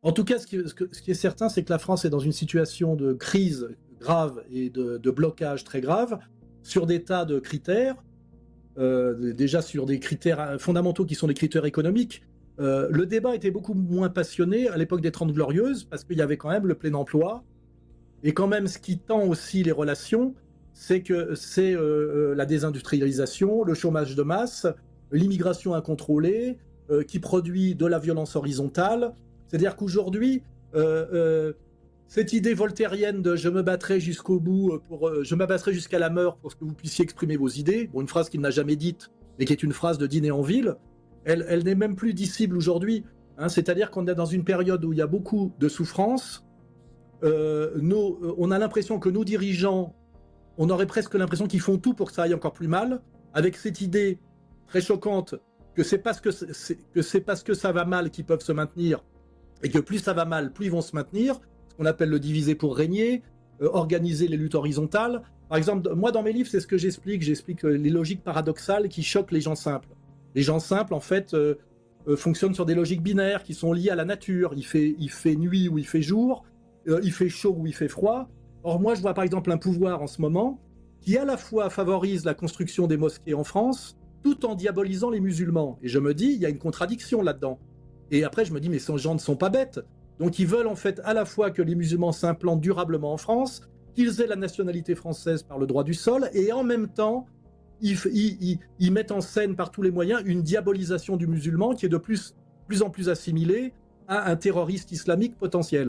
En tout cas, ce qui est certain, c'est que la France est dans une situation de crise grave et de blocage très grave sur des tas de critères, déjà sur des critères fondamentaux qui sont des critères économiques. Le débat était beaucoup moins passionné à l'époque des Trente Glorieuses parce qu'il y avait quand même le plein emploi et quand même ce qui tend aussi les relations, c'est que c'est la désindustrialisation, le chômage de masse, l'immigration incontrôlée, qui produit de la violence horizontale. C'est-à-dire qu'aujourd'hui, euh, euh, cette idée voltairienne de je me battrai jusqu'au bout, je m'abattrai jusqu'à la mort pour que vous puissiez exprimer vos idées, bon, une phrase qu'il n'a jamais dite, mais qui est une phrase de dîner en ville, elle n'est même plus dissible aujourd'hui. Hein, c'est-à-dire qu'on est dans une période où il y a beaucoup de souffrance. On a l'impression que nos dirigeants, on aurait presque l'impression qu'ils font tout pour que ça aille encore plus mal, avec cette idée très choquante que c'est parce que ça va mal qu'ils peuvent se maintenir, et que plus ça va mal, plus ils vont se maintenir, ce qu'on appelle le diviser pour régner, organiser les luttes horizontales. Par exemple, moi dans mes livres, c'est ce que j'explique les logiques paradoxales qui choquent les gens simples. Les gens simples, en fait, fonctionnent sur des logiques binaires qui sont liées à la nature. Il fait nuit ou il fait jour, il fait chaud ou il fait froid. Or, moi, je vois par exemple un pouvoir en ce moment qui à la fois favorise la construction des mosquées en France, tout en diabolisant les musulmans. Et je me dis, il y a une contradiction là-dedans. Et après, je me dis, mais ces gens ne sont pas bêtes. Donc, ils veulent en fait à la fois que les musulmans s'implantent durablement en France, qu'ils aient la nationalité française par le droit du sol, et en même temps, ils mettent en scène par tous les moyens une diabolisation du musulman qui est de plus en plus assimilée à un terroriste islamique potentiel.